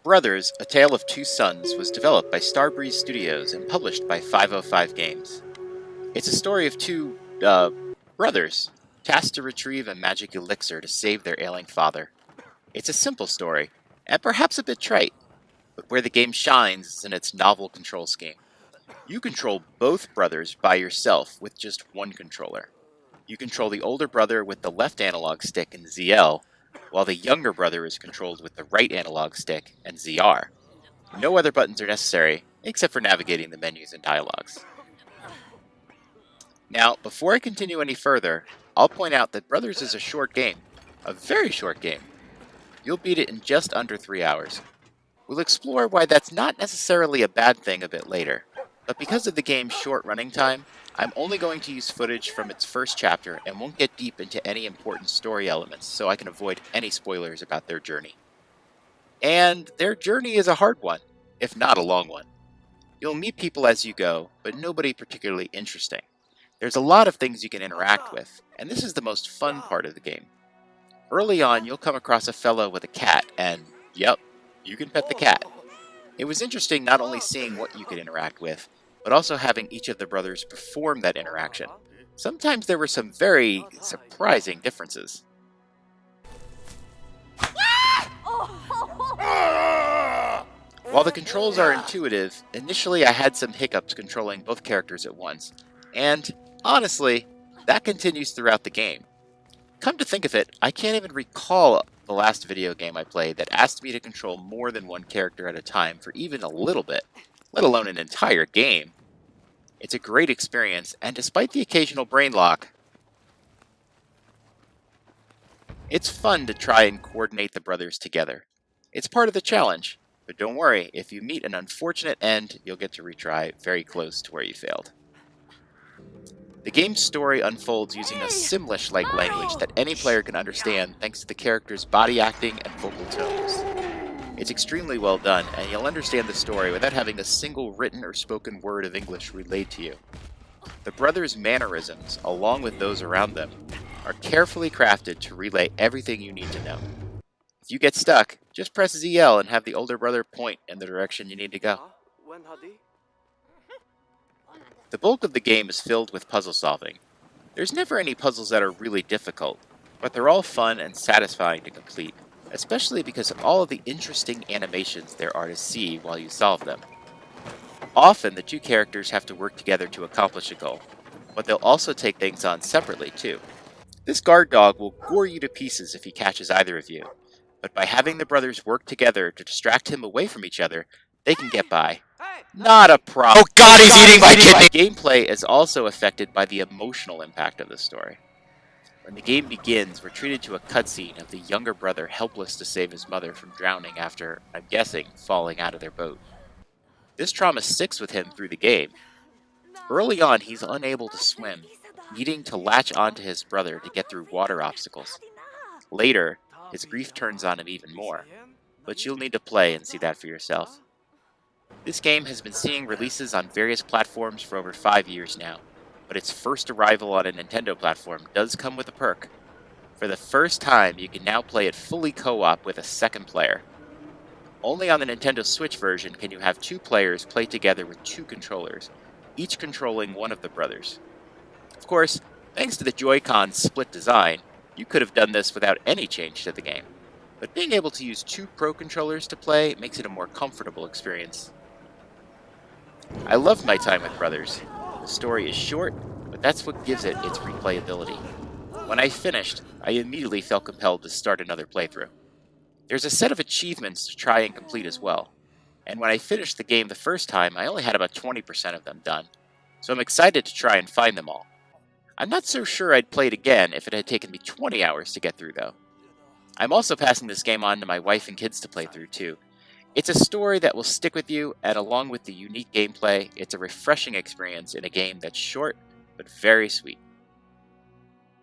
Brothers, A Tale of Two Sons was developed by Starbreeze Studios and published by 505 Games. It's a story of two, brothers, tasked to retrieve a magic elixir to save their ailing father. It's a simple story, and perhaps a bit trite, but where the game shines is in its novel control scheme. You control both brothers by yourself with just one controller. You control the older brother with the left analog stick and ZL, while the younger brother is controlled with the right analog stick and ZR. No other buttons are necessary, except for navigating the menus and dialogues. Now, before I continue any further, I'll point out that Brothers is a short game. A very short game. You'll beat it in just under 3 hours. We'll explore why that's not necessarily a bad thing a bit later, but because of the game's short running time, I'm only going to use footage from its first chapter and won't get deep into any important story elements so I can avoid any spoilers about their journey. And their journey is a hard one, if not a long one. You'll meet people as you go, but nobody particularly interesting. There's a lot of things you can interact with, and this is the most fun part of the game. Early on, you'll come across a fellow with a cat, and yep, you can pet the cat. It was interesting not only seeing what you could interact with, but also having each of the brothers perform that interaction. Sometimes there were some very surprising differences. While the controls are intuitive, initially I had some hiccups controlling both characters at once, and honestly, that continues throughout the game. Come to think of it, I can't even recall the last video game I played that asked me to control more than one character at a time for even a little bit, let alone an entire game. It's a great experience, and despite the occasional brain lock, it's fun to try and coordinate the brothers together. It's part of the challenge, but don't worry, if you meet an unfortunate end, you'll get to retry very close to where you failed. The game's story unfolds using a Simlish-like language that any player can understand thanks to the character's body acting and vocal tones. It's extremely well done, and you'll understand the story without having a single written or spoken word of English relayed to you. The brothers' mannerisms, along with those around them, are carefully crafted to relay everything you need to know. If you get stuck, just press ZL and have the older brother point in the direction you need to go. The bulk of the game is filled with puzzle solving. There's never any puzzles that are really difficult, but they're all fun and satisfying to complete, especially because of all of the interesting animations there are to see while you solve them. Often the two characters have to work together to accomplish a goal, but they'll also take things on separately too. This guard dog will gore you to pieces if he catches either of you, but by having the brothers work together to distract him away from each other, they can get by. Not a problem. Oh god, he's eating my kidney! Gameplay is also affected by the emotional impact of the story. When the game begins, we're treated to a cutscene of the younger brother helpless to save his mother from drowning after, I'm guessing, falling out of their boat. This trauma sticks with him through the game. Early on, he's unable to swim, needing to latch onto his brother to get through water obstacles. Later, his grief turns on him even more, but you'll need to play and see that for yourself. This game has been seeing releases on various platforms for over 5 years now, but its first arrival on a Nintendo platform does come with a perk. For the first time, you can now play it fully co-op with a second player. Only on the Nintendo Switch version can you have 2 players play together with 2 controllers, each controlling one of the brothers. Of course, thanks to the Joy-Con's split design, you could have done this without any change to the game, but being able to use 2 Pro controllers to play makes it a more comfortable experience. I loved my time with Brothers. The story is short, but that's what gives it its replayability. When I finished, I immediately felt compelled to start another playthrough. There's a set of achievements to try and complete as well, and when I finished the game the first time, I only had about 20% of them done, so I'm excited to try and find them all. I'm not so sure I'd play it again if it had taken me 20 hours to get through though. I'm also passing this game on to my wife and kids to play through too. It's a story that will stick with you, and along with the unique gameplay, it's a refreshing experience in a game that's short, but very sweet.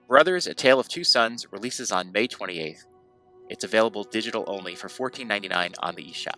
Brothers, A Tale of Two Sons releases on May 28th. It's available digital only for $14.99 on the eShop.